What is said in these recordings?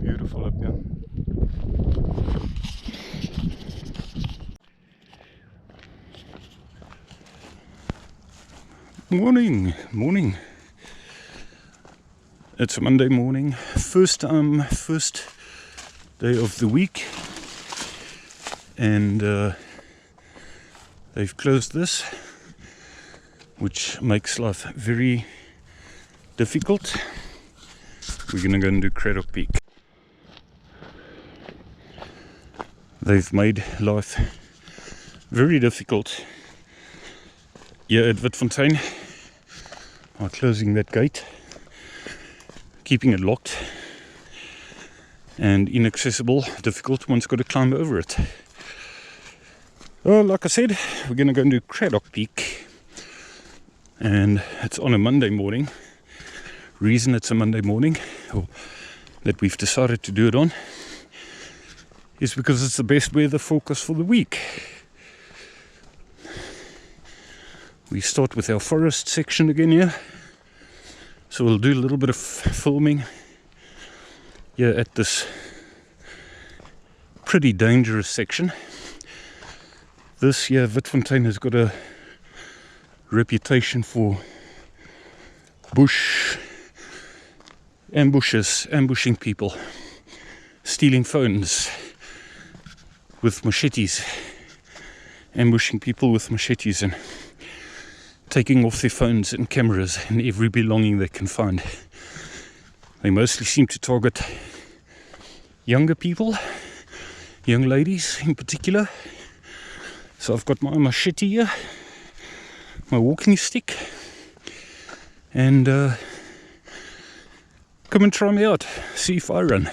Beautiful up here. Morning. It's a Monday morning, first day of the week, and they've closed this, which makes life very difficult. We're gonna go and do Cradock Peak. They've made life very difficult here at Witfontein by closing that gate, keeping it locked and inaccessible, difficult. One's got to climb over it. Well, like I said, we're going to go and do Cradock Peak, and it's on a Monday morning. Reason it's a Monday morning, or that we've decided to do it on, is because it's the best weather forecast for the week. We start with our forest section again here, so we'll do a little bit of filming here at this pretty dangerous section. This here, Witfontein, has got a reputation for ambushing people, stealing phones with machetes, ambushing people with machetes and taking off their phones and cameras and every belonging they can find. They mostly seem to target younger people, young ladies in particular. So I've got my machete here, my walking stick, and come and try me out, see if I run.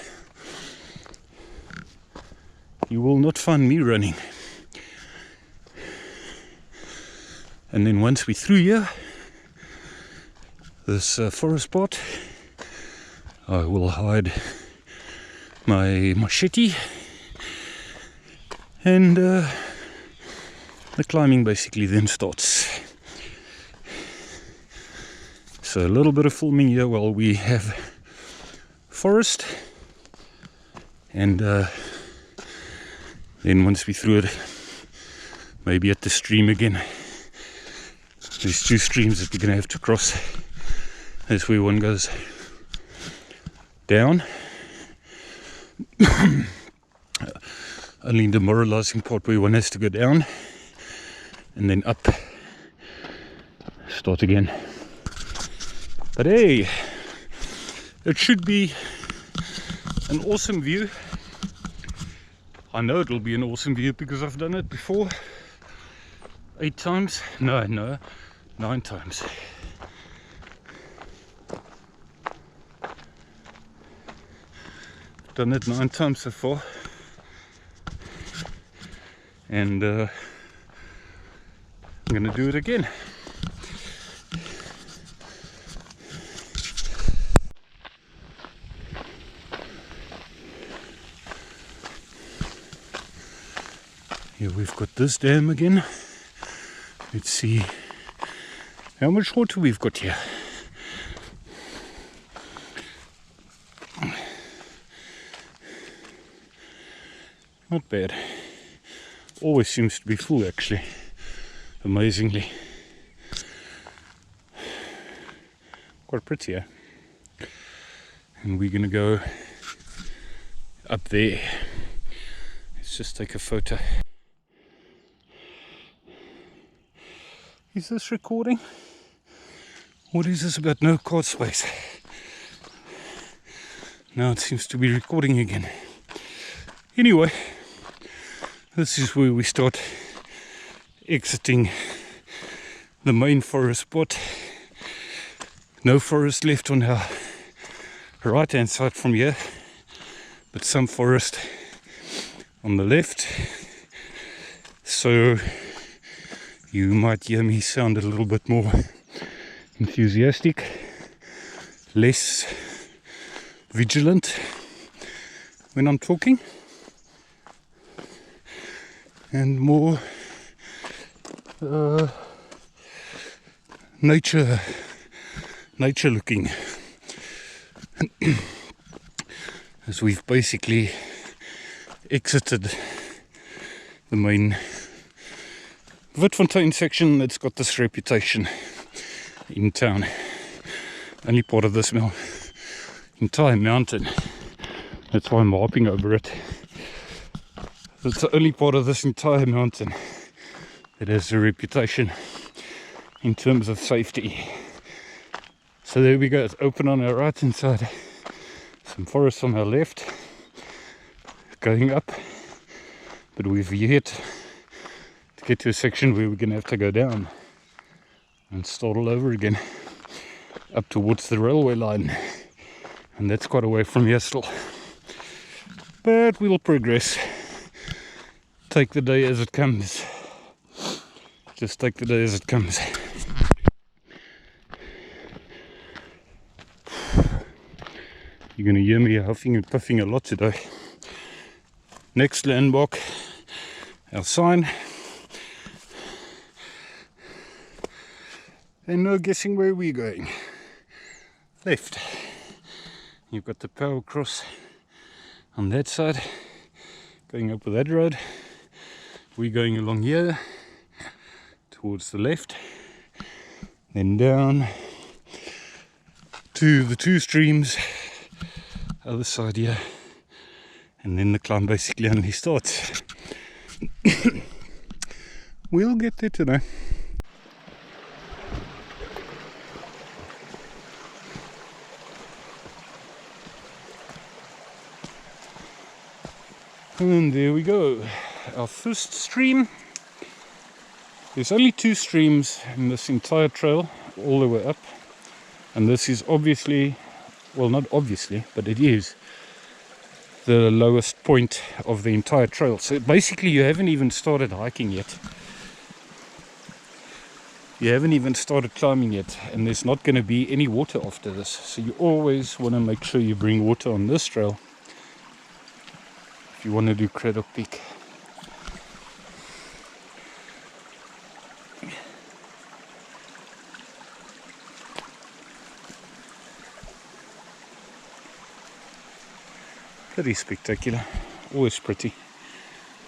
You will not find me running. And then once we're through here, this forest part, I will hide my machete, and the climbing basically then starts. So a little bit of filming here while we have forest, and then once we're through it, maybe at the stream again. There's two streams that we're going to have to cross. That's where one goes down. Only the demoralizing part where one has to go down and then up. Start again. But hey, it should be an awesome view. I know it'll be an awesome view because I've done it before. 8 times? No, 9 times. Done it 9 times so far, and I'm gonna do it again. Here we've got this dam again. Let's see how much water we've got here. Not bad. Always seems to be full actually, amazingly. Quite pretty, eh? And we're gonna go up there. Let's just take a photo. Is this recording? What is this about no card space? Now it seems to be recording again. Anyway, this is where we start exiting the main forest spot. No forest left on our right hand side from here, but some forest on the left. So you might hear me sound a little bit more enthusiastic, less vigilant when I'm talking, and more nature looking. As we've basically exited the main Witfontein section that's got this reputation in town. Only part of this entire mountain. That's why I'm hopping over it. It's the only part of this entire mountain that has a reputation in terms of safety. So there we go, it's open on our right hand side, some forest on our left, going up, but we've yet to get to a section where we're going to have to go down and start all over again, up towards the railway line, and that's quite a way from here still. But we'll progress, take the day as it comes, just take the day as it comes. You're going to hear me huffing and puffing a lot today. Next landmark, our sign. And no guessing where we're going. Left. You've got the power cross on that side, going up with that road. We're going along here, towards the left. Then down to the two streams. Other side here, and then the climb basically only starts. We'll get there today. And there we go, our first stream. There's only two streams in this entire trail all the way up, and this is obviously, well, not obviously, but it is the lowest point of the entire trail. So basically you haven't even started hiking yet. You haven't even started climbing yet, and there's not going to be any water after this. So you always want to make sure you bring water on this trail if you want to do Cradock Peak. Pretty spectacular, always pretty,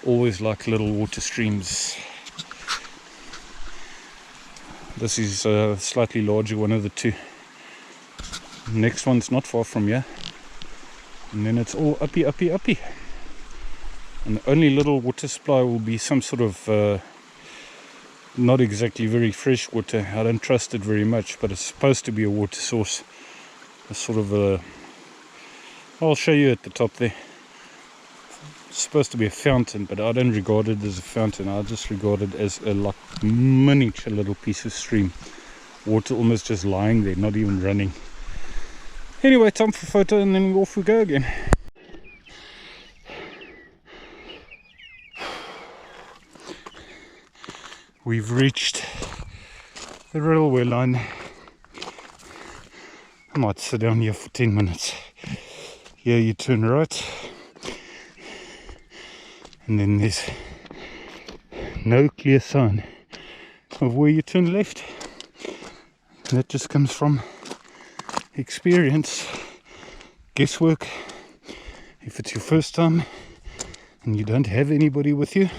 always like little water streams. This is a slightly larger one of the two. Next one's not far from here, and then it's all uppy. And the only little water supply will be some sort of not exactly very fresh water. I don't trust it very much, but it's supposed to be a water source, a sort of a, I'll show you at the top there. It's supposed to be a fountain, but I don't regard it as a fountain. I just regard it as a like miniature little piece of stream. Water almost just lying there, not even running. Anyway, time for a photo and then off we go again. We've reached the railway line. I might sit down here for 10 minutes. Here you turn right, and then there's no clear sign of where you turn left. That just comes from experience, guesswork. If it's your first time and you don't have anybody with you,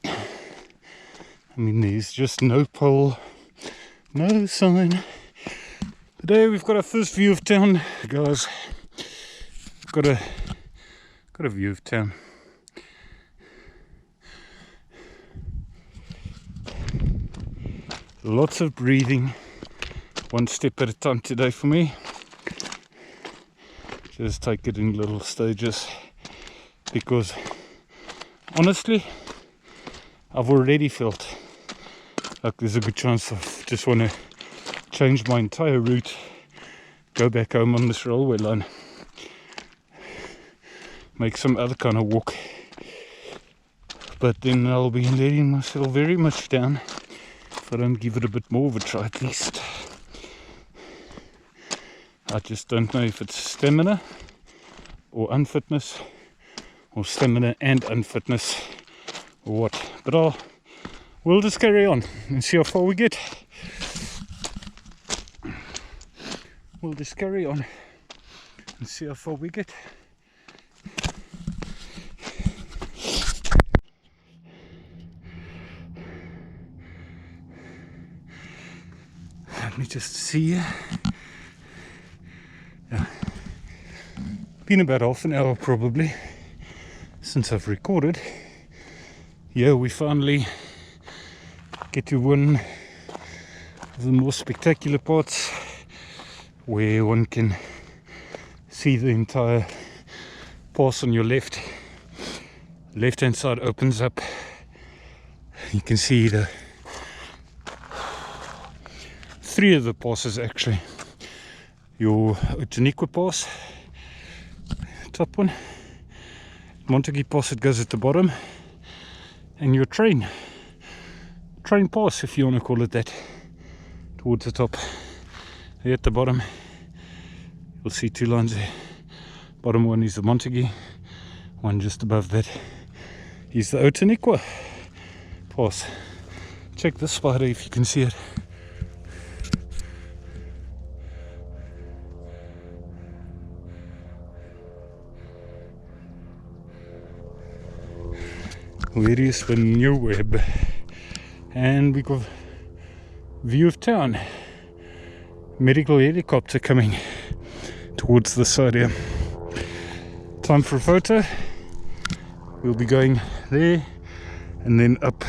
I mean, there's just no pole, no sign. Today we've got our first view of town, guys. Got a view of town. Lots of breathing, one step at a time today for me. Just take it in little stages, because honestly I've already felt like there's a good chance I just want to change my entire route, go back home on this railway line, make some other kind of walk. But then I'll be letting myself very much down if I don't give it a bit more of a try at least. I just don't know if it's stamina or unfitness, or stamina and unfitness, or what. But we'll just carry on and see how far we get. We'll just carry on and see how far we get. Let me just see. Yeah. Been about half an hour probably since I've recorded. Yeah, we finally get to one of the more spectacular parts where one can see the entire pass on your left. Left hand side opens up. You can see the three of the passes actually. Your Outeniqua pass, top one, Montague pass, it goes at the bottom, and your train pass, if you want to call it that, towards the top. Here at the bottom you'll see two lines there. Bottom one is the Montague, one just above that is the Outeniqua pass. Check this spider if you can see it. Where do you spin your web? And we got view of town. Medical helicopter coming towards the side here. Time for a photo. We'll be going there and then up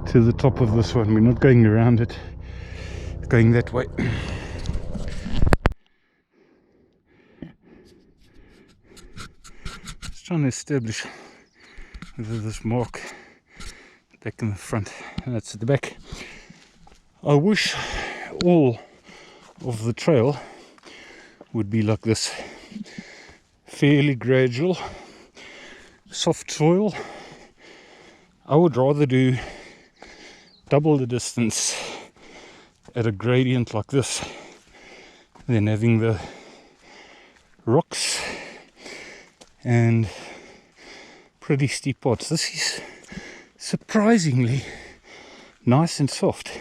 to the top of this one. We're not going around it, going that way. Just trying to establish whether this mark back in the front, and that's at the back. I wish all of the trail would be like this, fairly gradual, soft soil. I would rather do double the distance at a gradient like this than having the rocks and pretty steep parts. This is surprisingly nice and soft.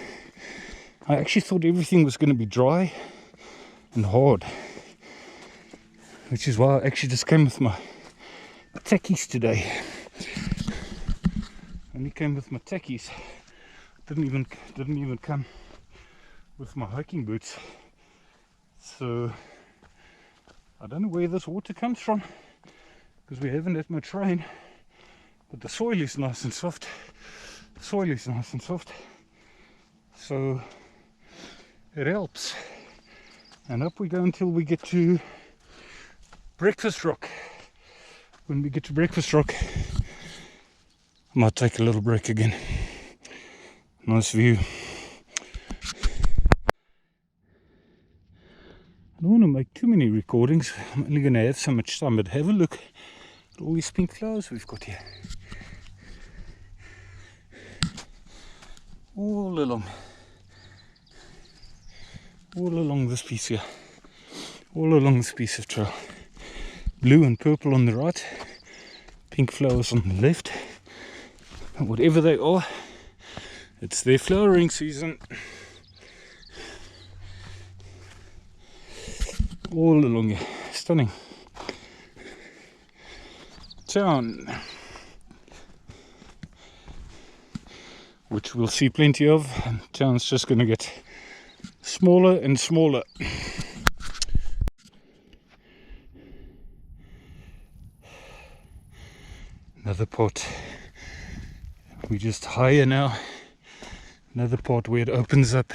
I actually thought everything was going to be dry and hard, which is why I actually just came with my tackies today. Only came with my tackies. Didn't even come with my hiking boots. So I don't know where this water comes from, because we haven't had much rain. But the soil is nice and soft. The soil is nice and soft. So it helps. And up we go until we get to Breakfast Rock. When we get to Breakfast Rock, I might take a little break again. Nice view. I don't want to make too many recordings. I'm only going to have so much time, but have a look at all these pink flowers we've got here. All along this piece here, all along this piece of trail. Blue and purple on the right, Pink flowers on the left. And whatever they are, it's their flowering season. All along here. Stunning. Town, which we'll see plenty of, and town's just going to get smaller and smaller. Another part, we're just higher now. Another part where it opens up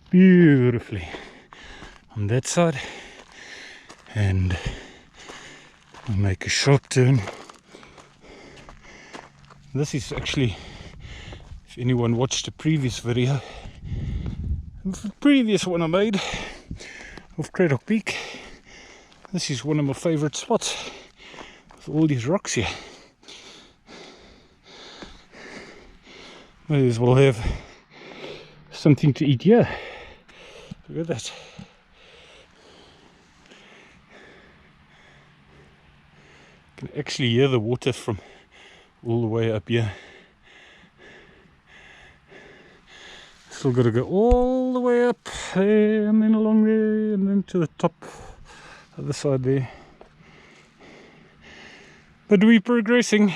beautifully on that side, and we make a sharp turn. This is actually, if anyone watched the previous video, the previous one I made of Cradock Peak, this is one of my favourite spots with all these rocks here. May as well have something to eat here. Look at that. You can actually hear the water from all the way up here. Still got to go all the way up there and then along there and then to the top, other side there. But we're progressing.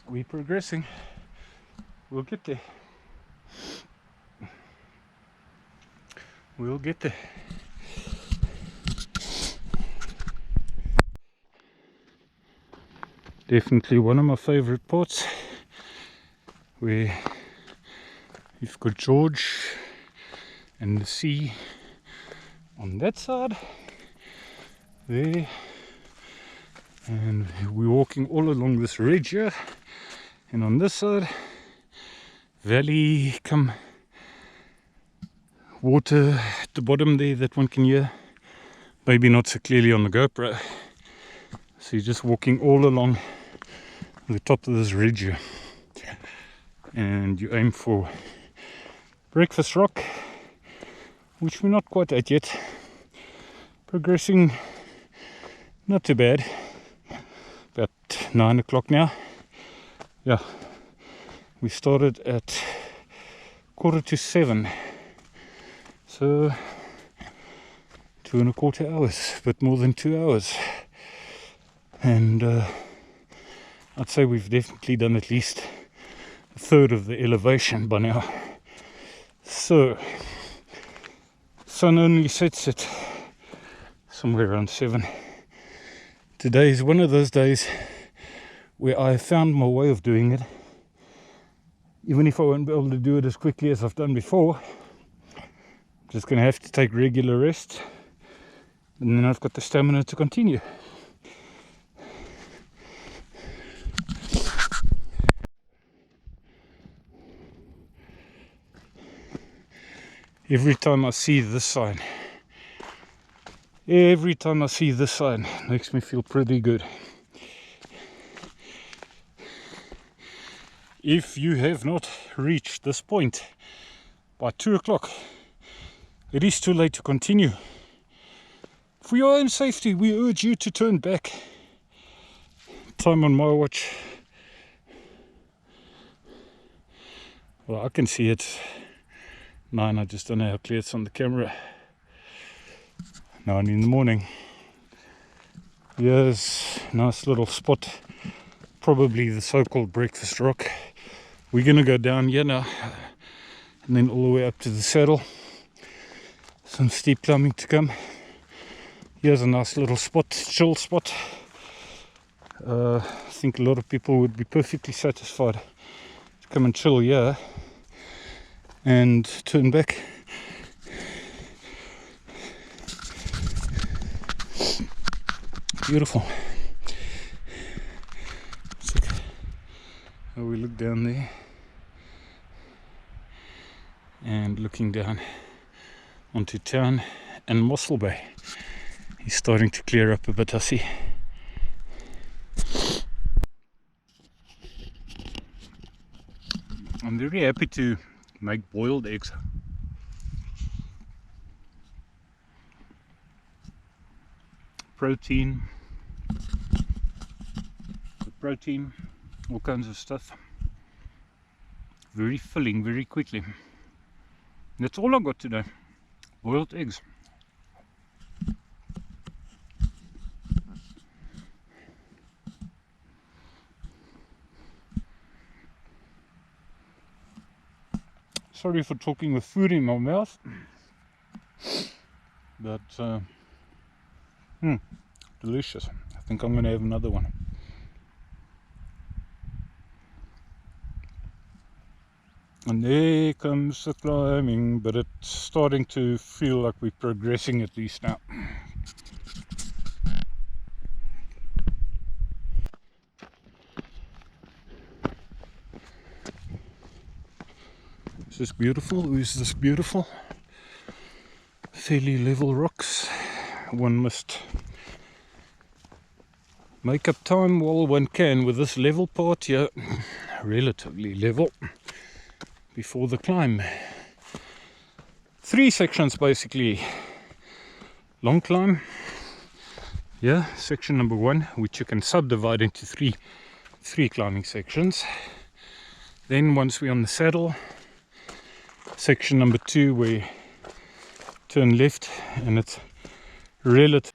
We're progressing. We'll get there. We'll get there. Definitely one of my favourite ports, where you've got George and the sea on that side there, and we're walking all along this ridge here, and on this side valley come water at the bottom there that one can hear, maybe not so clearly on the GoPro. So you're just walking all along the top of this ridge here, and you aim for Breakfast Rock, which we're not quite at yet. Progressing not too bad. About 9 o'clock now. Yeah, we started at 6:45, so 2.25 hours, but more than 2 hours. And I'd say we've definitely done at least a third of the elevation by now. So sun only sets at somewhere around 7. Today is one of those days where I found my way of doing it. Even if I won't be able to do it as quickly as I've done before, I'm just going to have to take regular rest, and then I've got the stamina to continue. Every time I see this sign, it makes me feel pretty good. If you have not reached this point by 2 o'clock, it is too late to continue. For your own safety, we urge you to turn back. Time on my watch. Well, I can see it. 9, I just don't know how clear it's on the camera. 9 in the morning. Here's a nice little spot, probably the so-called Breakfast Rock. We're gonna go down here now, and then all the way up to the saddle. Some steep climbing to come. Here's a nice little spot, chill spot. I think a lot of people would be perfectly satisfied to come and chill here and turn back. Beautiful. Let's look how we look down there, and looking down onto town and Mossel Bay. He's starting to clear up a bit, I see. I'm very happy to make boiled eggs. protein, all kinds of stuff. Very filling, very quickly. That's all I got today. Boiled eggs. Sorry for talking with food in my mouth, but delicious. I think I'm going to have another one. And there comes the climbing, but it's starting to feel like we're progressing at least now. Is this beautiful? Is this beautiful? Fairly level rocks. One must make up time while one can with this level part here, relatively level, before the climb. 3 sections basically. Long climb, yeah, section number 1, which you can subdivide into three climbing sections. Then once we're on the saddle, section number 2, we turn left, and it's relative.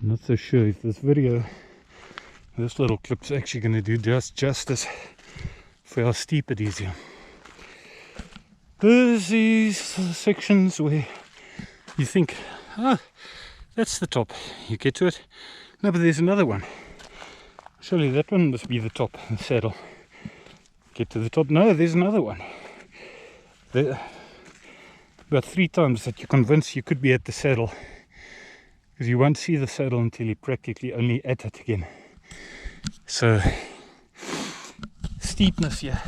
Not so sure if this little clip's actually going to do justice for how steep it is here. There's these sections where you think, that's the top. You get to it. No, but there's another one. Surely that one must be the top, the saddle. Get to the top. No, there's another one. There, about 3 times that you're convinced you could be at the saddle, because you won't see the saddle until you're practically only at it again. So, steepness here.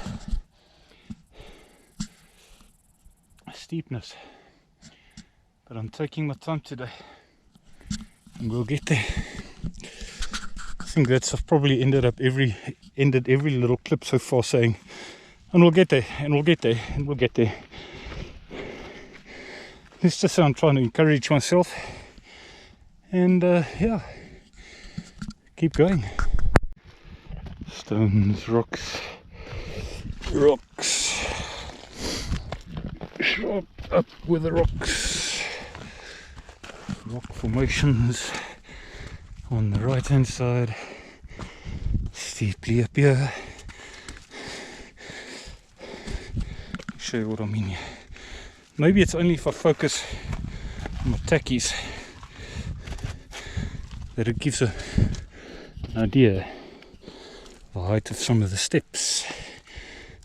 Steepness. But I'm taking my time today, and we'll get there. I think that's I've probably ended every little clip so far saying, and we'll get there, and we'll get there, and we'll get there. It's just I'm trying to encourage myself, and yeah, keep going. Stones, rocks, sharp up with the rocks, rock formations on the right hand side, steeply up here. Show you what I mean here. Maybe it's only if I focus on my tackies that it gives an idea of the height of some of the steps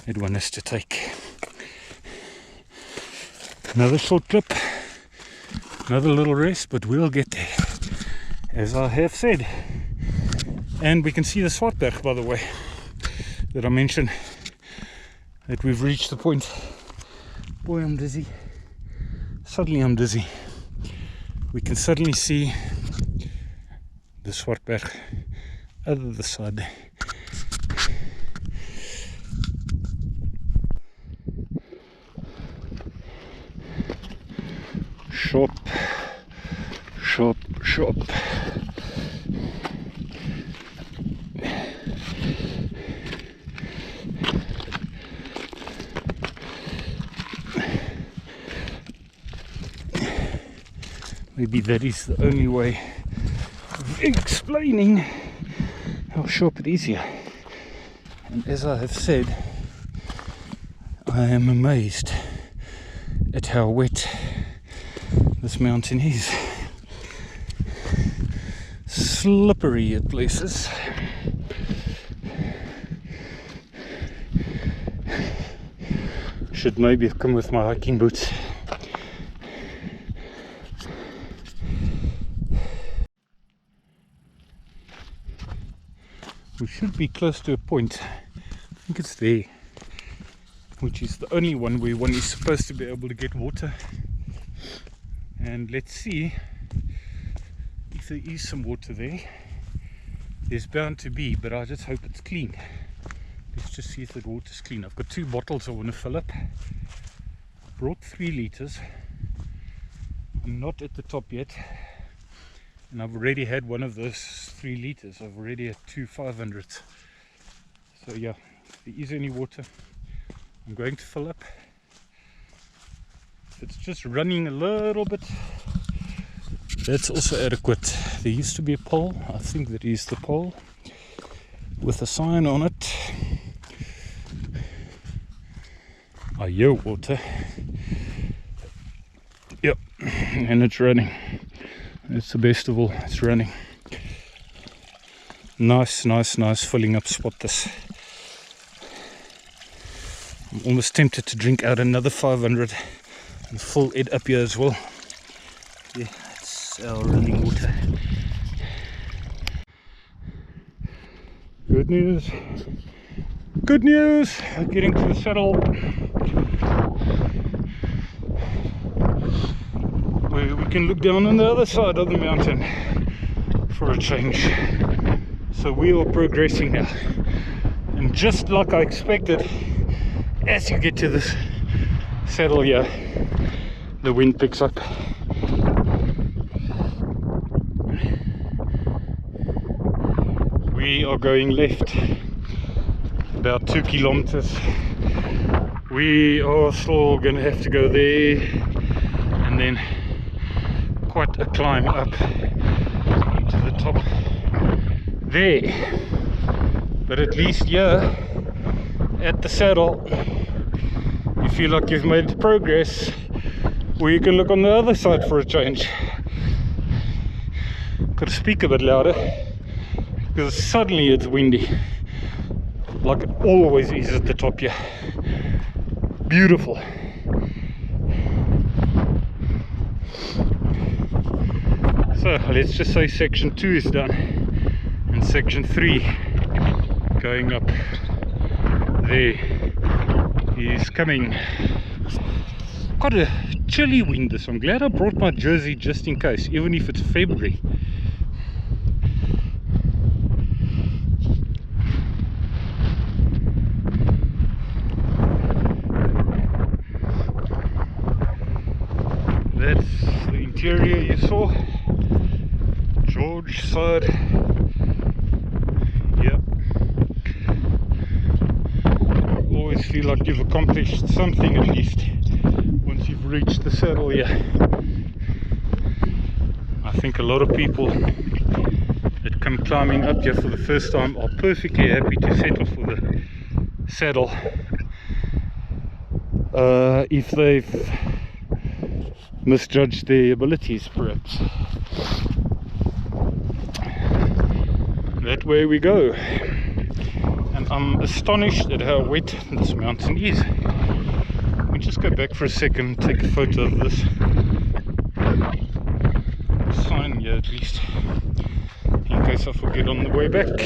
that one has to take. Another short clip, another little rest, but we'll get there, as I have said. And we can see the Swartberg, by the way, that I mentioned, that we've reached the point. Boy, I'm dizzy. Suddenly I'm dizzy. We can suddenly see the Swartberg other side. Sharp, sharp, sharp. Maybe that is the only way of explaining how sharp it is here. And as I have said, I am amazed at how wet this mountain is. Slippery at places. Should maybe have come with my hiking boots. We should be close to a point, I think it's there, which is the only one where one is supposed to be able to get water. And let's see if there is some water there. There's bound to be, but I just hope it's clean. Let's just see if the water's clean. I've got 2 bottles I want to fill up. Brought 3 liters. I'm not at the top yet. and I've already had one of those 3 liters. I've already had 2 500s. So yeah, if there is any water, I'm going to fill up. If it's just running a little bit, that's also adequate. There used to be a pole, I think that is the pole, with a sign on it. I hear water. Yep, and it's running. It's the best of all, it's running. Nice filling up spot this. I'm almost tempted to drink out another 500 and fill it up here as well. Yeah, it's our running water. Good news. Good news! Getting to the saddle. Where we can look down on the other side of the mountain for a change. So we are progressing now. And just like I expected, as you get to this saddle here, the wind picks up. We are going left about 2 kilometers. We are still going to have to go there and then quite a climb up to the top there. But at least here at the saddle, you feel like you've made progress, where you can look on the other side for a change. Got to speak a bit louder because suddenly it's windy, like it always is at the top here. Beautiful. So let's just say section 2 is done and section 3 going up there is coming. Quite a chilly wind this. I'm glad I brought my jersey just in case, even if it's February. That's the interior you saw. George side. Yep. Always feel like you've accomplished something at least once you've reached the saddle here. I think a lot of people that come climbing up here for the first time are perfectly happy to settle for the saddle if they've misjudged their abilities, perhaps. That way we go. And I'm astonished at how wet this mountain is. Let me just go back for a second, take a photo of this sign here at least, in case I forget on the way back.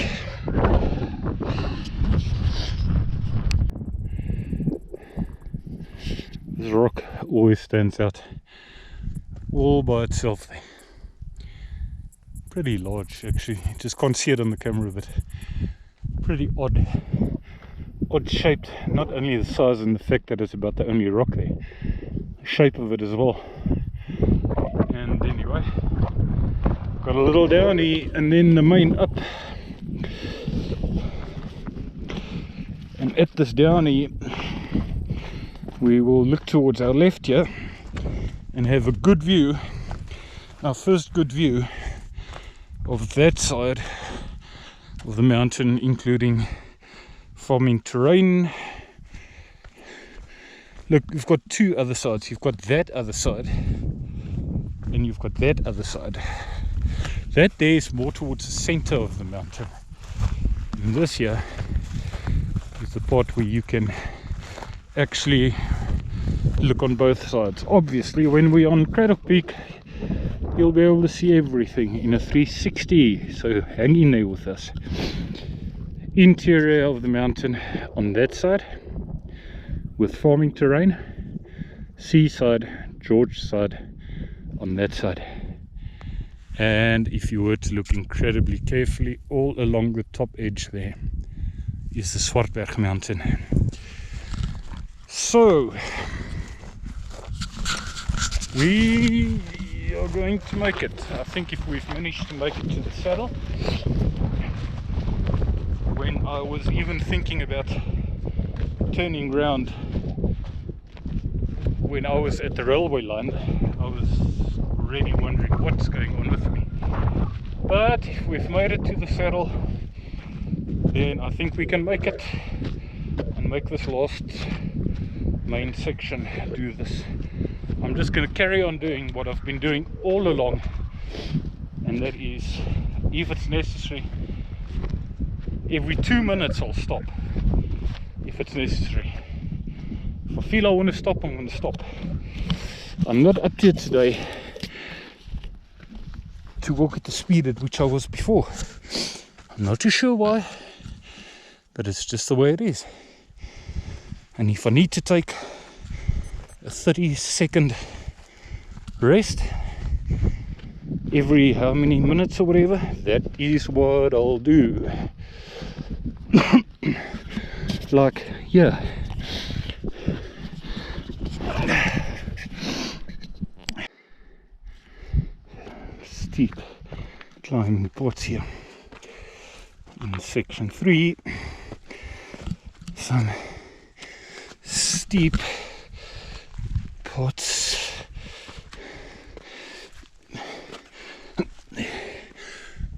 This rock always stands out all by itself there. Pretty large actually, just can't see it on the camera, but pretty odd shaped. Not only the size and the fact that it's about the only rock there, the shape of it as well. And anyway, got a little downy and then the main up. And at this downy we will look towards our left here and have a good view, our first good view of that side of the mountain, including farming terrain. Look, you've got 2 other sides. You've got that other side and you've got that other side. That there is more towards the center of the mountain, and this here is the part where you can actually look on both sides. Obviously when we're on Cradock Peak you'll be able to see everything in a 360, so hang in there with us. Interior of the mountain on that side with farming terrain, seaside, George side on that side. And if you were to look incredibly carefully, all along the top edge there is the Swartberg mountain. So we are going to make it. I think if we've managed to make it to the saddle, when I was even thinking about turning round when I was at the railway line, I was really wondering what's going on with me. But if we've made it to the saddle, then I think we can make it and make this last main section do this. I'm just going to carry on doing what I've been doing all along, and that is, if it's necessary, every 2 minutes I'll stop if it's necessary. If I feel I want to stop, I'm going to stop. I'm not up to it today to walk at the speed at which I was before. I'm not too sure why, but it's just the way it is. And if I need to take a 30-second rest every how many minutes or whatever, that is what I'll do. Like, yeah. Steep climbing parts here in section 3. Some steep parts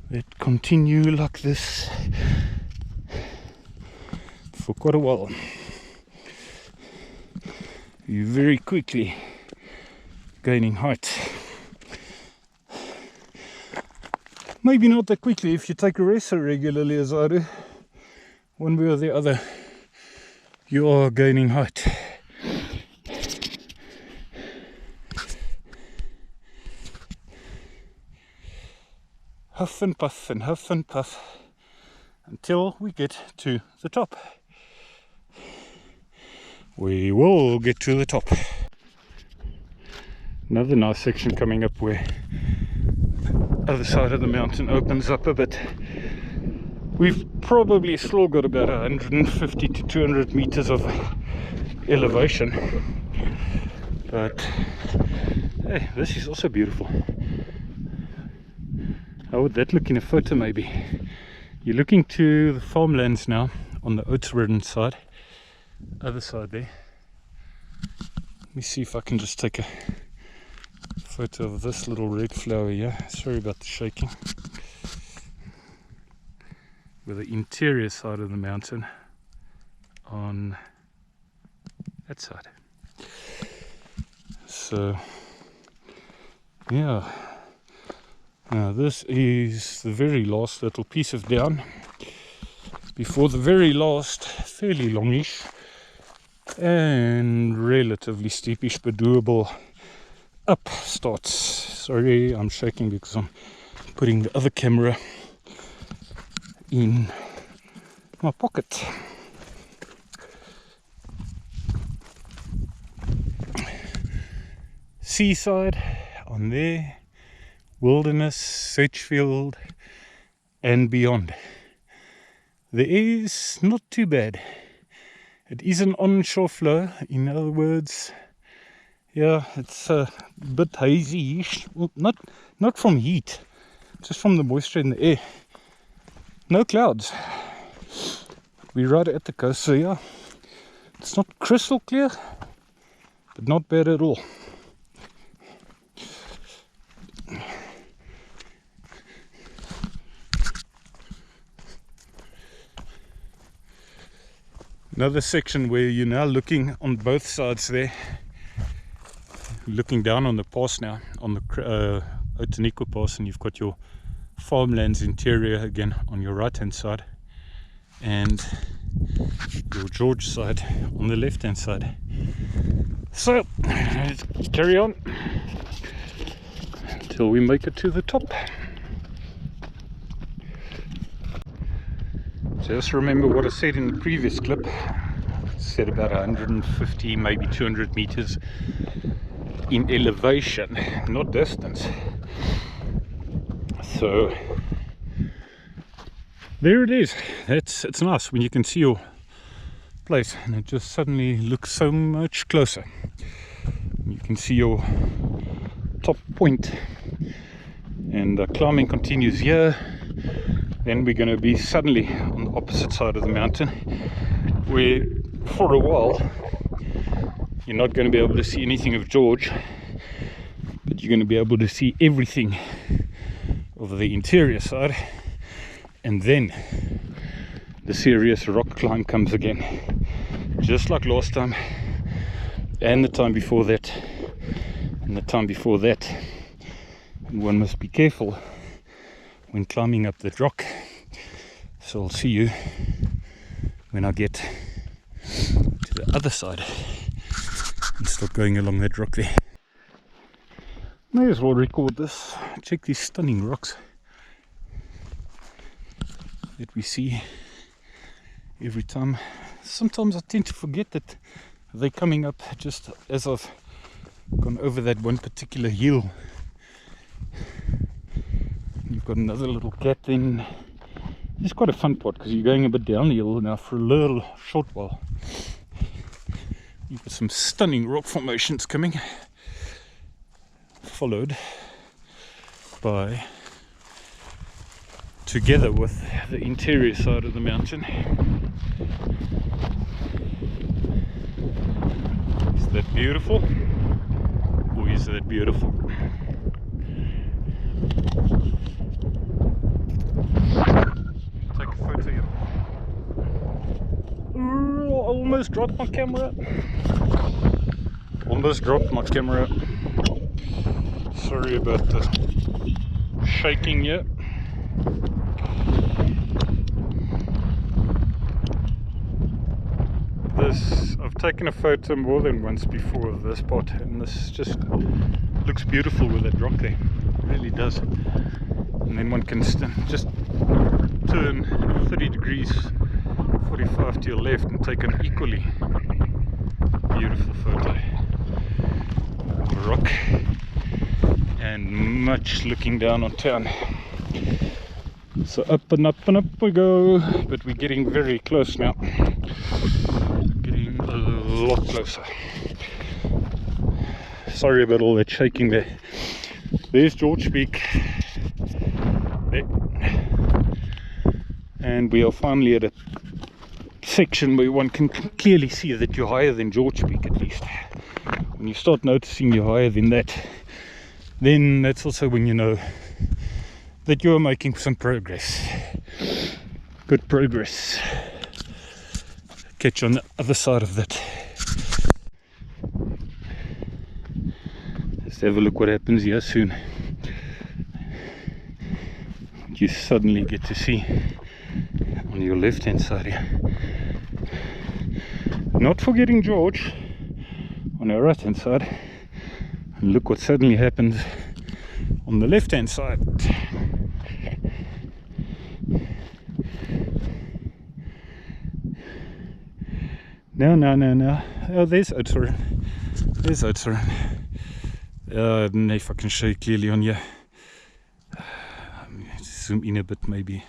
that continue like this for quite a while. You're very quickly gaining height. Maybe not that quickly if you take a rest so regularly as I do. One way or the other, you are gaining height. Huff and puff and huff and puff until we get to the top. We will get to the top. Another nice section coming up where the other side of the mountain opens up a bit. We've probably still got about 150 to 200 meters of elevation, but hey, this is also beautiful. How would that look in a photo maybe? You're looking to the farmlands now on the oats-ridden side, other side there. Let me see if I can just take a photo of this little red flower here. Sorry about the shaking. With the interior side of the mountain on that side. So yeah, now this is the very last little piece of down before the very last fairly longish and relatively steepish but doable up starts. Sorry, I'm shaking because I'm putting the other camera in my pocket. Seaside on there, wilderness, Sedgefield and beyond. There is not too bad. It is an onshore flow, in other words, yeah, it's a bit hazy-ish. Well, not from heat, just from the moisture in the air. No clouds. We're right at the coast, so yeah, it's not crystal clear, but not bad at all. Another section where you're now looking on both sides there, looking down on the pass now, on the Outeniqua pass, and you've got your farmlands interior again on your right hand side and your George side on the left hand side. So let's carry on until we make it to the top. Just remember what I said in the previous clip. I said about 150, maybe 200 meters in elevation, not distance. So there it is. It's nice when you can see your place and it just suddenly looks so much closer. You can see your top point, and climbing continues here. Then we're going to be suddenly on the opposite side of the mountain, where for a while you're not going to be able to see anything of George, but you're going to be able to see everything of the interior side. And then the serious rock climb comes again, just like last time, and the time before that, and the time before that. And one must be careful when climbing up that rock. So I'll see you when I get to the other side and start going along that rock there. May as well record this. Check these stunning rocks that we see every time. Sometimes I tend to forget that they're coming up just as I've gone over that one particular hill. You've got another little cat then. It's quite a fun part because you're going a bit downhill now for a little short while. You've got some stunning rock formations coming, followed by, together with the interior side of the mountain. Is that beautiful? Or is that beautiful? Take a photo here. I almost dropped my camera. Sorry about the shaking yet. I've taken a photo more than once before of this spot, and this just looks beautiful with that rock there. It really does. And then one can just turn 30 degrees, 45 to your left, and take an equally beautiful photo of the rock, and much looking down on town. So up and up and up we go, but we're getting very close now. Getting a lot closer. Sorry about all that shaking there. There's George Peak. There. And we are finally at a section where one can clearly see that you're higher than George Peak, at least. When you start noticing you're higher than that, then that's also when you know that you're making some progress. Good progress. Catch you on the other side of that. Let's have a look what happens here soon. You suddenly get to see on your left hand side here, not forgetting George on our right hand side, and look what suddenly happens on the left hand side. No. Oh, there's Outeniqua. There's Outeniqua. I don't know if I can show you clearly on here. Zoom in a bit maybe.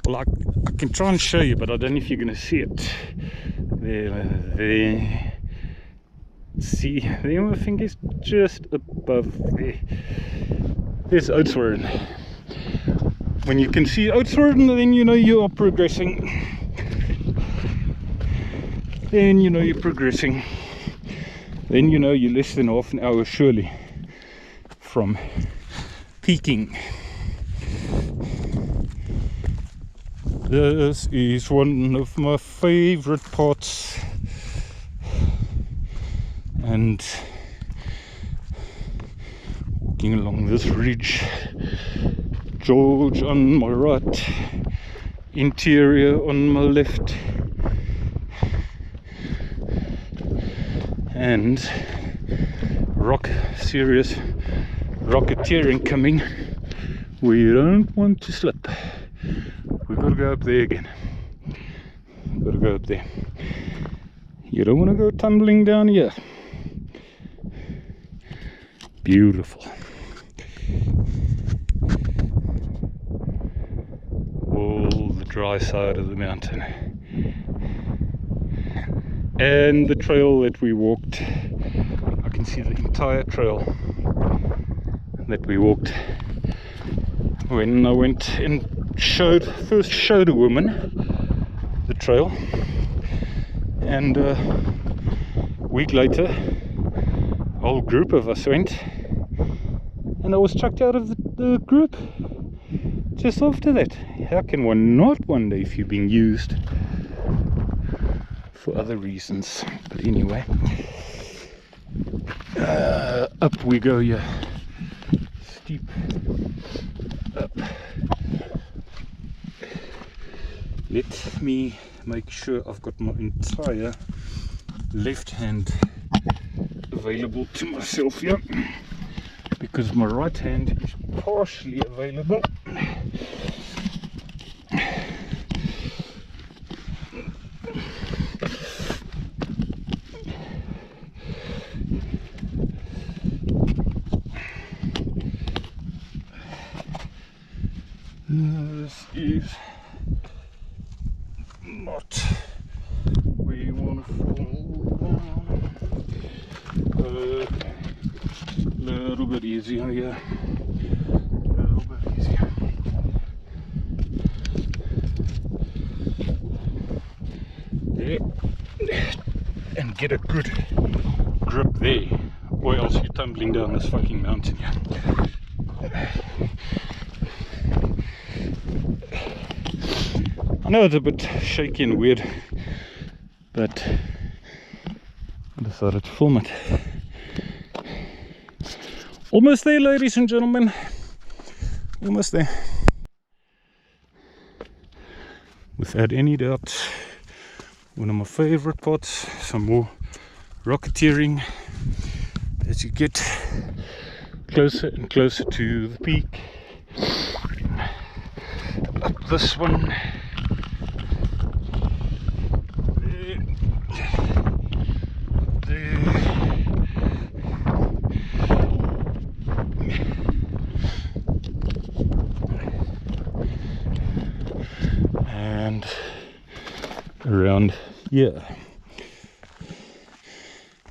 Well, I can try and show you, but I don't know if you're going to see it. There. See, there my finger's just above there. There's Outeniqua. When you can see Outeniqua, then you know you are progressing. Then you know you're progressing. Then you know you're less than half an hour surely from peaking. This is one of my favorite parts, and walking along this ridge, George on my right, interior on my left, and serious rocketeering coming. We don't want to slip. We've got to go up there again. We've got to go up there. You don't want to go tumbling down here. Beautiful. All the dry side of the mountain. And the trail that we walked, I I can see the entire trail that we walked. When I went and first showed a woman the trail, and a week later a whole group of us went, and I was chucked out of the group just after that. How can one not wonder if you're being used for other reasons? But anyway, up we go here. Steep up. Let me make sure I've got my entire left hand available to myself here, because my right hand is partially available. This is not where you want to fall down. A little bit easier here. A little bit easier. There. And get a good grip there, or else you're tumbling down this fucking mountain here. I know it's a bit shaky and weird, but I decided to film it. Almost there, ladies and gentlemen. Almost there. Without any doubt, one of my favorite parts. Some more rocketeering as you get closer and closer to the peak. Up this one. And around here,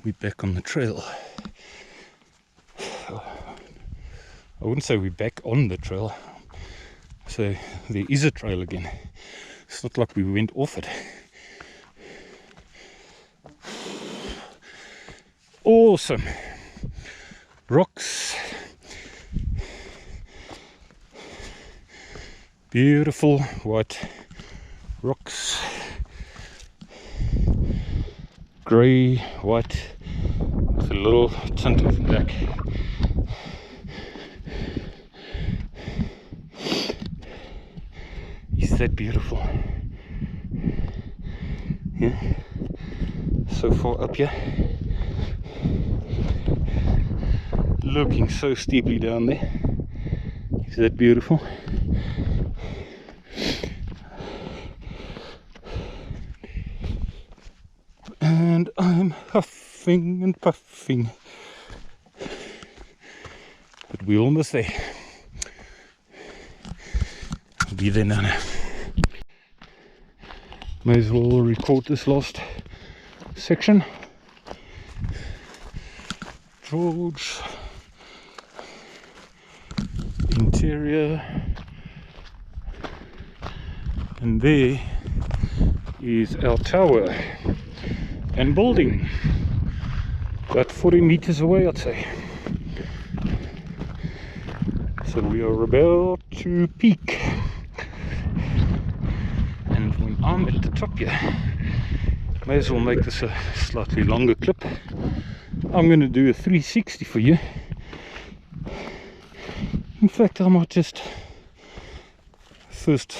we're back on the trail. I wouldn't say we're back on the trail, so there is a trail again. It's not like we went off it. Awesome rocks, beautiful white rocks, grey, white with a little tint of black. Is that beautiful? Yeah, so far up here, looking so steeply down there. Is that beautiful? And I'm huffing and puffing, but we're almost there. We'll be there now. May as well record this last section. George, interior, and there is our tower and building, about 40 meters away, I'd say. So we are about to peak, and when I'm at the top here, may as well make this a slightly longer clip. I'm going to do a 360 for you. In fact, I might just first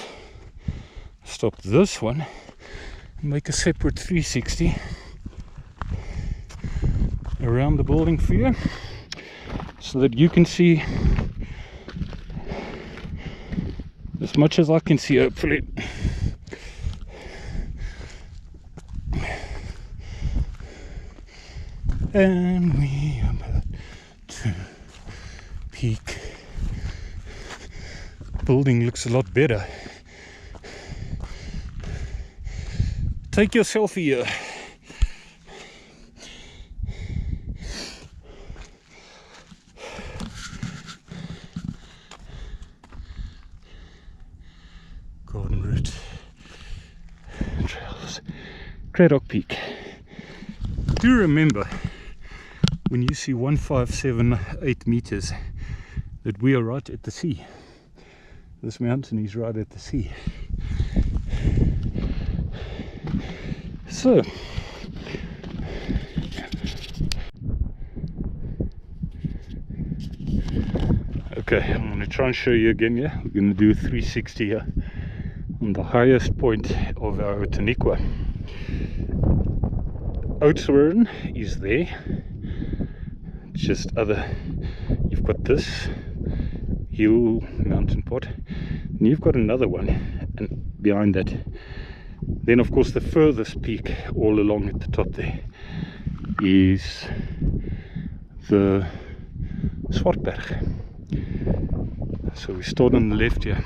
stop this one and make a separate 360 around the building for you, so that you can see as much as I can see, hopefully. And we are about to peak. Building looks a lot better. Take your selfie here. Cradock Peak. Do remember, when you see 1578 meters, that we are right at the sea. This mountain is right at the sea. So, okay, I'm going to try and show you again. Yeah, we're going to do a 360 here on the highest point of our Outeniqua. Outeniqua is there. It's just other. You've got this hill mountain pot, and you've got another one, and behind that. Then, of course, the furthest peak all along at the top there is the Swartberg. So we start on the left here.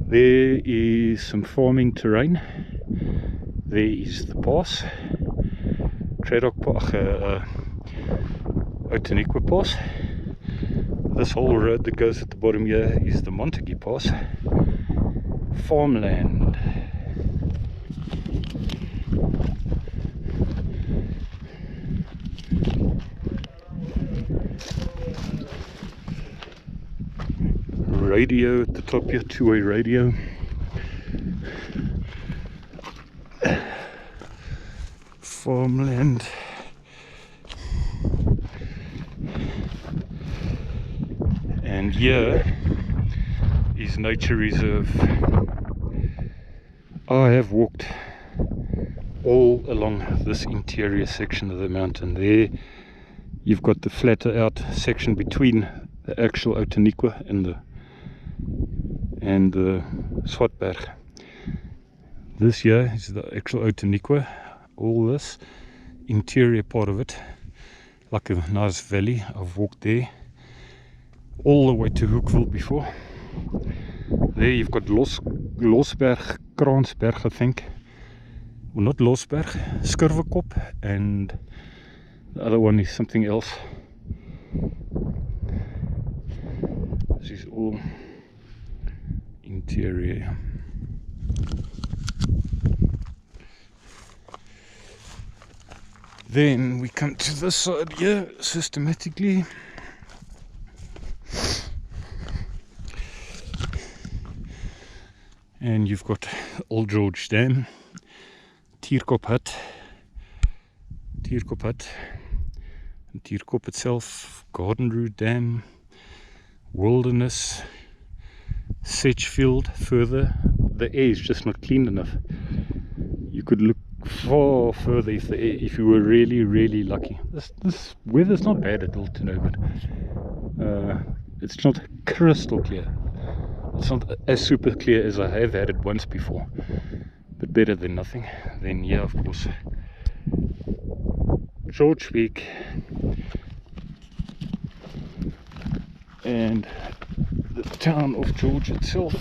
There is some farming terrain. There is the pass, Cradock Peak, Outeniqua Pass. This whole road that goes at the bottom here is the Montague Pass. Farmland. Radio at the top here, two-way radio. Farmland. And here is nature reserve. I have walked all along this interior section of the mountain. There you've got the flatter out section between the actual Outeniqua and the Swartberg. This here is the actual Outeniqua. All this interior part of it, like a nice valley. I've walked there all the way to Hoekville before. There you've got Losberg, Kransberg, I think. Well, not Losberg, Skurvekop, and the other one is something else. This is all interior. Then we come to this side here systematically. And you've got Old George Dam, Tierkop Hut, and Tierkop itself, Garden Route Dam, Wilderness, Sedgefield further. The air is just not clean enough. You could look far further if you were really lucky. This weather's not bad at all today, but it's not crystal clear. It's not as super clear as I have had it once before, but better than nothing. Then yeah, of course, George Peak and the town of George itself.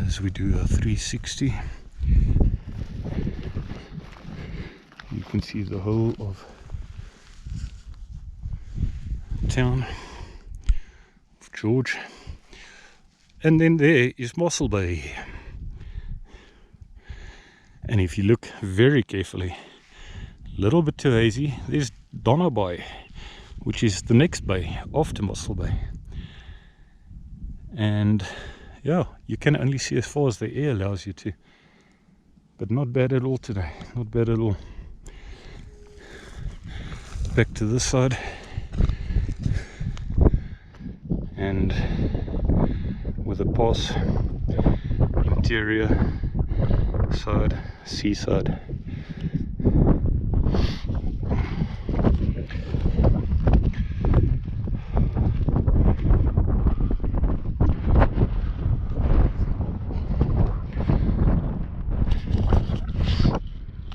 As we do a 360, you can see the whole of town of George, and then there is Mossel Bay. And if you look very carefully, a little bit too hazy, there's Donna Bay, which is the next bay after Mossel Bay. And yeah, you can only see as far as the air allows you to, but not bad at all today, not bad at all. Back to this side, and with a pass, interior side, seaside.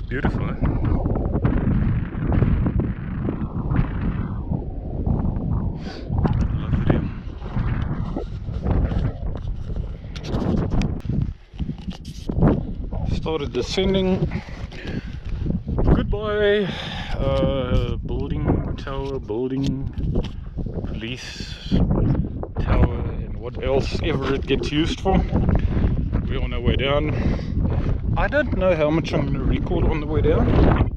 Beautiful, eh? Love it here. started descending. Goodbye, building, tower, building, police tower, and what else ever it gets used for. We're on our way down. I don't know how much I'm going to record on the way down,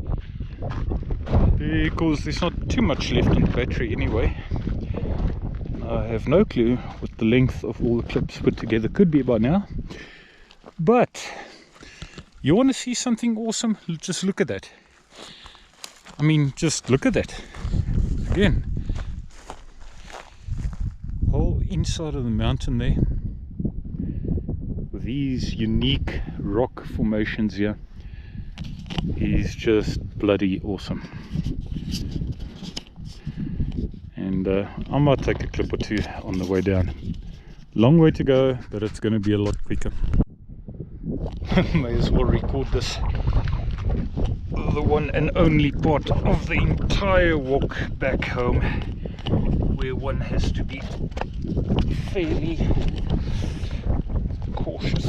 because there's not too much left on the battery anyway. I have no clue what the length of all the clips put together could be by now. But you want to see something awesome? Just look at that. I mean, just look at that. Again, whole inside of the mountain there, with these unique rock formations here, is just bloody awesome. And I might take a clip or two on the way down. Long way to go, but it's going to be a lot quicker. May as well record this, the one and only part of the entire walk back home, where one has to be fairly cautious.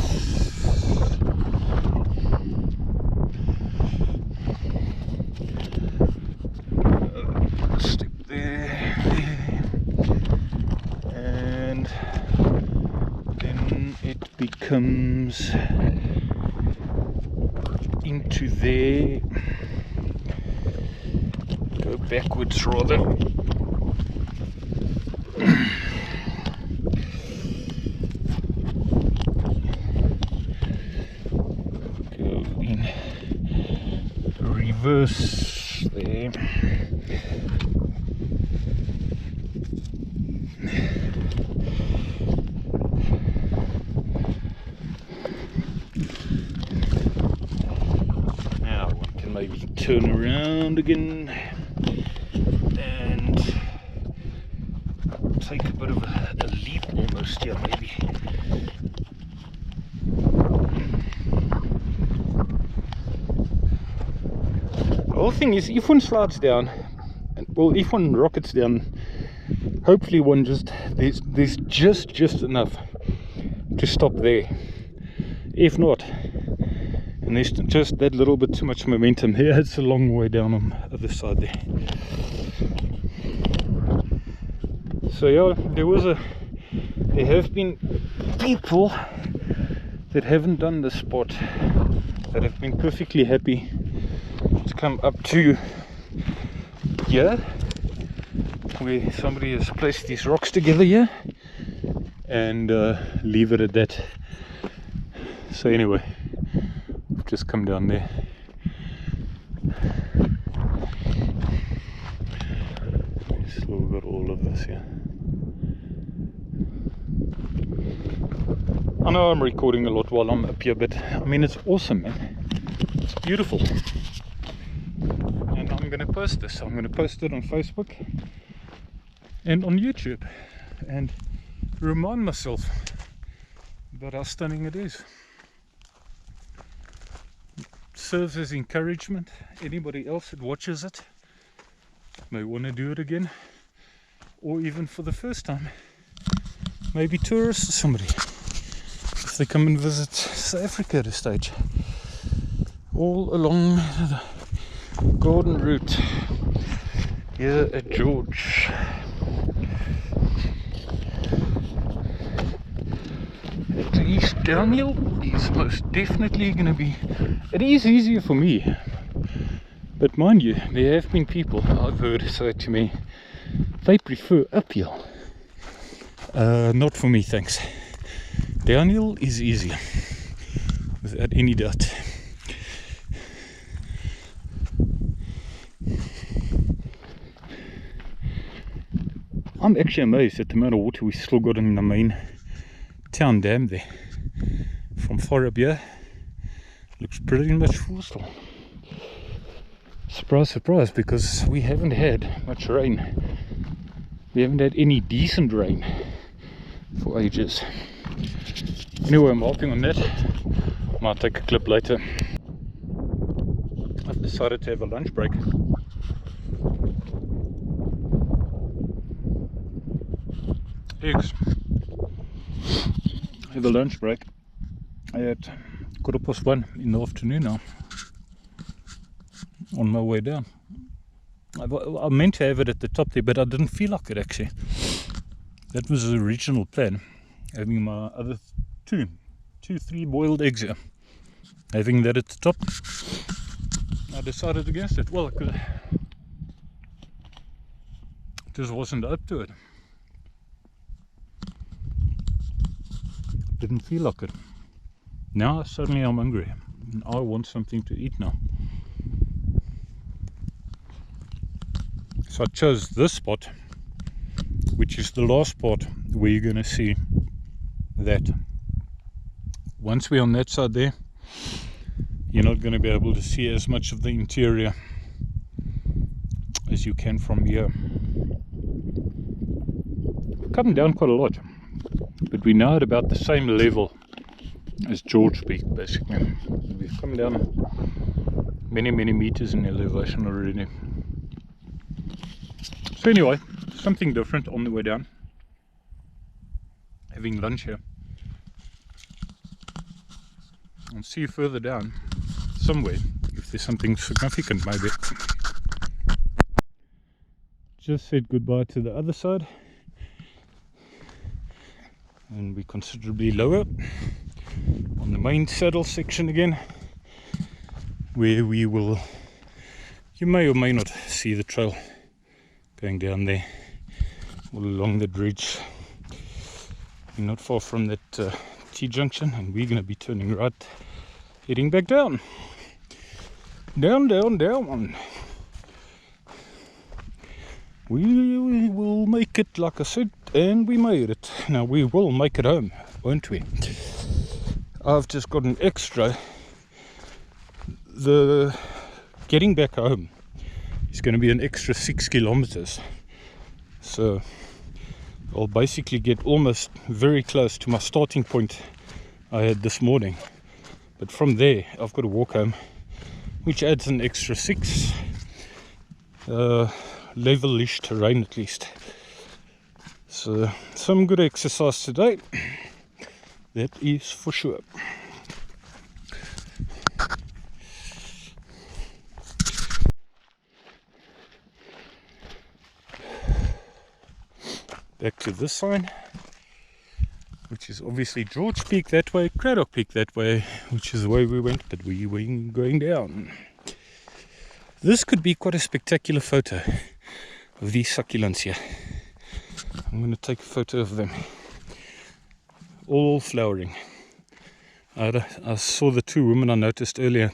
Step there, and then it becomes into there. Go backwards rather. Go in reverse there. Now one can maybe turn around again and take a bit of a leap almost here, maybe. The whole thing is, if one slides down, well, if one rockets down, hopefully one just, there's just enough to stop there. If not, and there's just that little bit too much momentum here, it's a long way down on the other side there. So yeah, there have been people that haven't done this spot that have been perfectly happy to come up to here, where somebody has placed these rocks together here, and leave it at that. So anyway, we've just come down there. Still got all of this here. I know I'm recording a lot while I'm up here, but I mean, it's awesome, man. It's beautiful. And I'm going to post this. I'm going to post it on Facebook and on YouTube and remind myself about how stunning it is. It serves as encouragement. Anybody else that watches it may want to do it again, or even for the first time, maybe tourists or somebody, if they come and visit South Africa at a stage, all along the garden route here at George. At least downhill is most definitely going to be, it is easier for me, but mind you, there have been people I've heard say to me they prefer uphill. Not for me, thanks. Downhill is easier, without any doubt. I'm actually amazed at the amount of water we still got in the main town dam there. From far up here, looks pretty much full still. Surprise, surprise, because we haven't had much rain. We haven't had any decent rain for ages. Anyway, I'm hopping on that. Might take a clip later. I've decided to have a lunch break. Eggs. I have a lunch break at 1:15 in the afternoon now, on my way down. I meant to have it at the top there, but I didn't feel like it actually. That was the original plan, having my other two, 3 boiled eggs here, having that at the top. I decided against it. Well, I just wasn't up to it. Didn't feel like it. Now suddenly I'm hungry and I want something to eat now. So I chose this spot, which is the last spot where you're going to see that. Once we're on that side there, you're not going to be able to see as much of the interior as you can from here. We've come down quite a lot, but we're now at about the same level as George Peak, basically. We've come down many meters in elevation already. So anyway, something different on the way down. Having lunch here. I'll see you further down, somewhere, if there's something significant maybe. Just said goodbye to the other side. And we're considerably lower on the main saddle section again, where we will, you may or may not see the trail going down there all along the bridge. We're not far from that T-junction, and we're going to be turning right, heading back down. Down. We will make it, like I said, and we made it. Now we will make it home, won't we? I've just got an extra. The getting back home is going to be an extra 6 kilometers. So I'll basically get almost very close to my starting point I had this morning. But from there, I've got to walk home, which adds an extra 6. Level-ish terrain at least. So some good exercise today, that is for sure. Back to this sign, which is obviously George Peak that way, Cradock Peak that way, which is the way we went, but we were going down. This could be quite a spectacular photo of these succulents here. I'm going to take a photo of them, all flowering. I saw the 2 women I noticed earlier.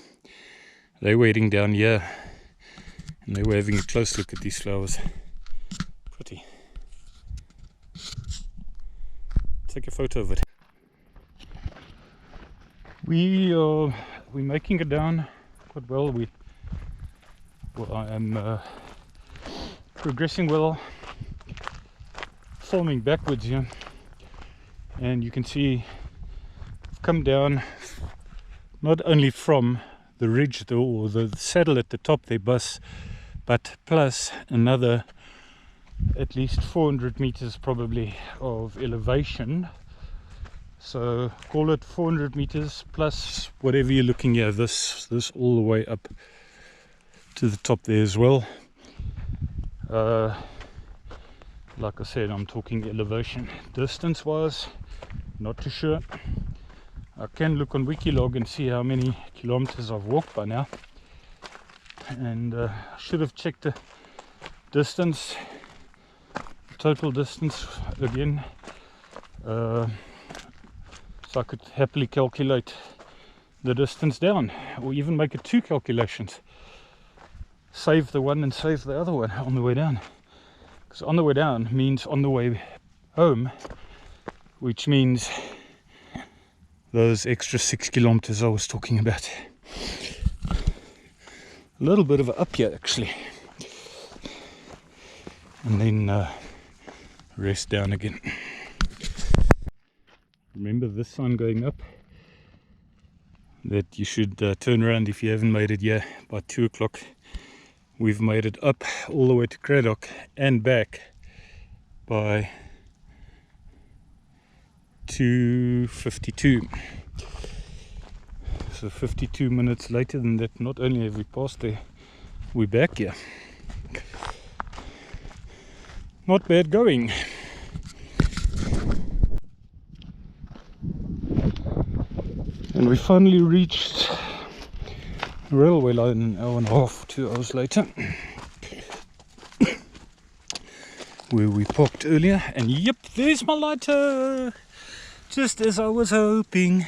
They were heading down here and they were having a close look at these flowers. Pretty. Take a photo of it. We're making it down quite well. I am progressing well, foaming backwards here, and you can see I've come down not only from the ridge though, or the saddle at the top there, but plus another at least 400 meters probably of elevation. So call it 400 meters plus whatever you're looking at, this all the way up to the top there as well. Like I said, I'm talking elevation. Distance wise, not too sure. I can look on Wikilog and see how many kilometers I've walked by now, and I should have checked the distance, total distance again, so I could happily calculate the distance down, or even make it 2 calculations, save the one and save the other one on the way down, because on the way down means on the way home, which means those extra 6 kilometers I was talking about. A little bit of an up here actually, and then rest down again. Remember this sign going up, that you should turn around if you haven't made it yet by 2 o'clock. We've made it up all the way to Cradock and back by 2:52. So 52 minutes later than that, not only have we passed there, we're back here. Not bad going. And we finally reached the railway line an hour and a half, 2 hours later, where we parked earlier. And yep, there's my lighter. Just as I was hoping.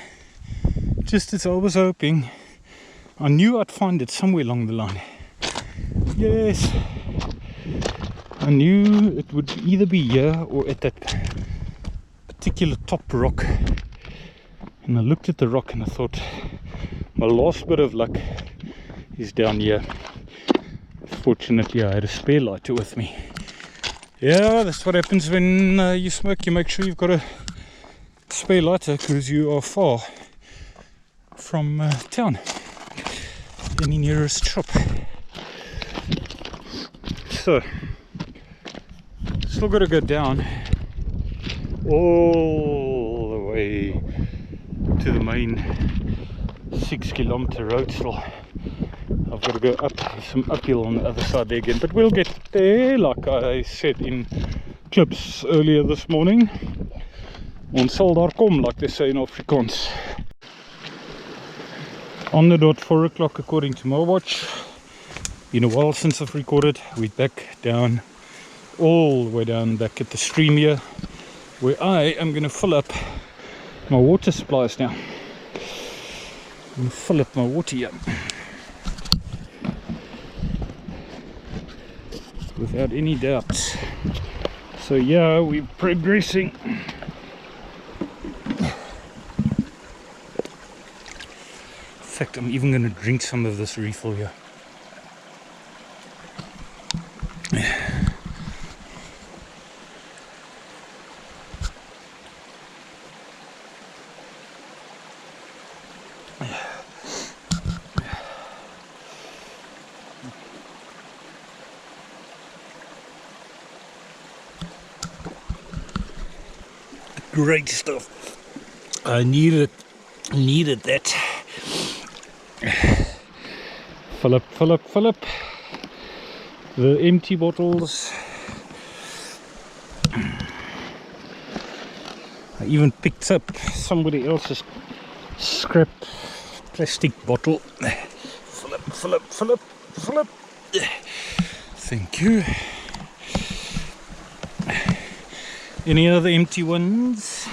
Just as I was hoping. I knew I'd find it somewhere along the line. Yes. I knew it would either be here or at that particular top rock. And I looked at the rock and I thought, my last bit of luck is down here. Fortunately, I had a spare lighter with me. Yeah, that's what happens when you smoke. You make sure you've got a spare lighter because you are far from town, any nearest shop. So, still got to go down all the way to the main 6-kilometer road still. I've got to go up some uphill on the other side there again, but we'll get there, like I said in clips earlier this morning. Ons sal daar kom, like they say in Afrikaans. On the dot, 4 o'clock according to my watch. Been a while since I've recorded. We're back down, all the way down back at the stream here, where I am going to fill up my water supplies now. I'm going to fill up my water here. Without any doubt. So yeah, we're progressing. In fact, I'm even going to drink some of this refill here. Great stuff. I needed that. Fill up the empty bottles. I even picked up somebody else's scrap plastic bottle. Fill up. Thank you. Any other empty ones?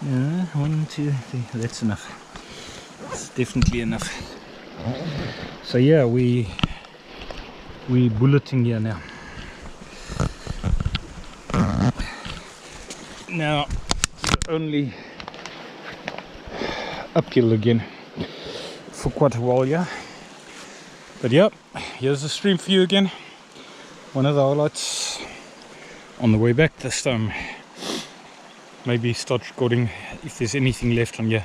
Yeah, 1, 2, 3. That's enough. That's definitely enough. So yeah, we bulleting here now. Now we're only uphill again for quite a while, yeah. But yeah, here's the stream for you again. One of the highlights. On the way back this time, maybe start recording if there's anything left on here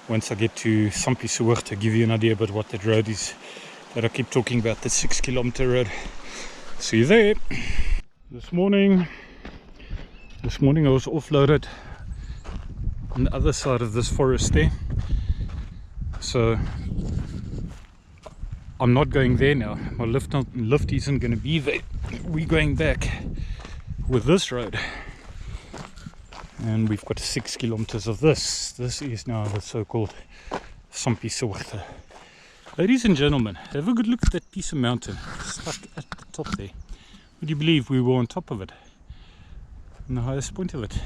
once I get to Sampi to give you an idea about what that road is that I keep talking about, the 6-kilometer road. See you there. This morning I was offloaded on the other side of this forest there, so I'm not going there now. My lift isn't going to be there. We're going back with this road, and we've got 6 kilometers of this. This is now the so-called Sampi. Ladies and gentlemen, have a good look at that piece of mountain stuck at the top there. Would you believe we were on top of it, on the highest point of it?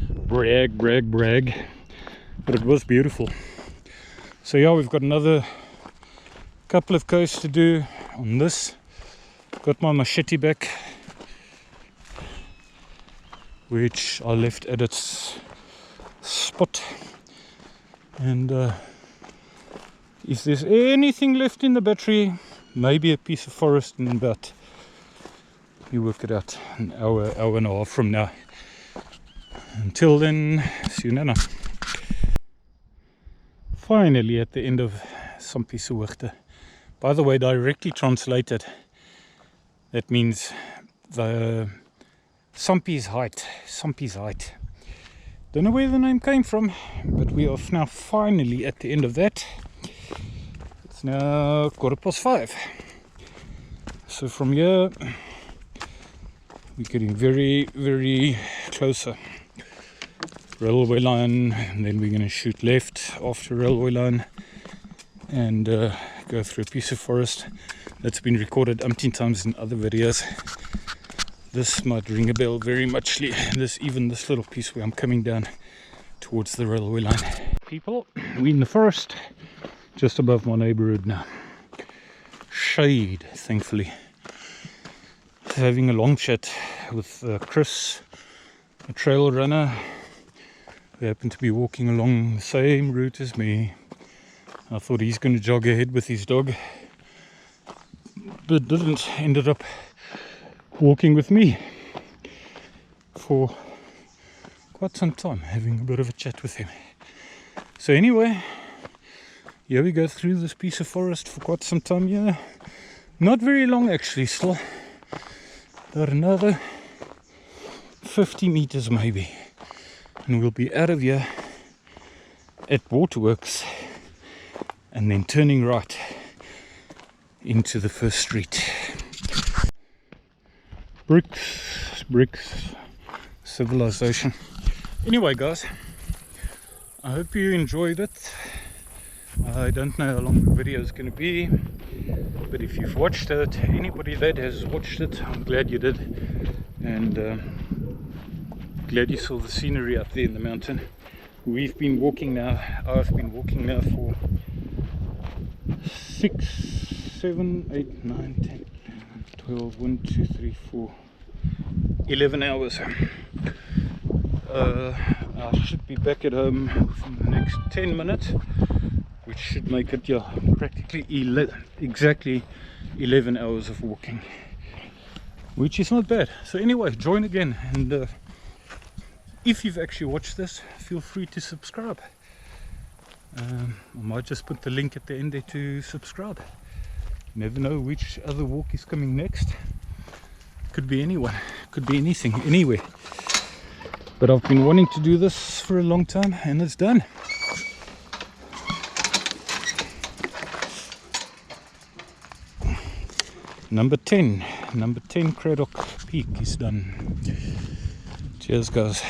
Brag, but it was beautiful. So yeah, we've got another couple of coasts to do on this. Got my machete back, which I left at its spot, and if there's anything left in the battery, maybe a piece of forest in about, you work it out, an hour and a half from now. Until then, see you nana. Finally at the end of Sampi. By the way, directly translated, that means the Sampi's height Don't know where the name came from, but we are now finally at the end of that. It's now 5:15. So from here, we're getting very, very closer. Railway line, and then we're going to shoot left after railway line and go through a piece of forest that's been recorded umpteen times in other videos. This might ring a bell very much. Even this little piece where I'm coming down towards the railway line. People, we're in the forest just above my neighborhood now. Shade, thankfully. Having a long chat with Chris, a trail runner. They happen to be walking along the same route as me. I thought he's going to jog ahead with his dog, but didn't. Ended up walking with me for quite some time, having a bit of a chat with him. So anyway, here we go through this piece of forest for quite some time here. Not very long actually, still. Got another 50 meters maybe. And we'll be out of here at Waterworks and then turning right into the first street. Bricks, civilization. Anyway guys, I hope you enjoyed it. I don't know how long the video is going to be, but if you've watched it, anybody that has watched it, I'm glad you did, and glad you saw the scenery up there in the mountain. I've been walking now for 6, 7, 8, 9, 10, 12, 1, 2, 3, 4, 11 hours. I should be back at home within the next 10 minutes, which should make it practically exactly 11 hours of walking, which is not bad. So anyway, join again, and if you've actually watched this, feel free to subscribe. I might just put the link at the end there to subscribe. You never know which other walk is coming next. Could be anyone, could be anything, anywhere. But I've been wanting to do this for a long time, and it's done. Number 10 Cradock Peak is done. Cheers guys.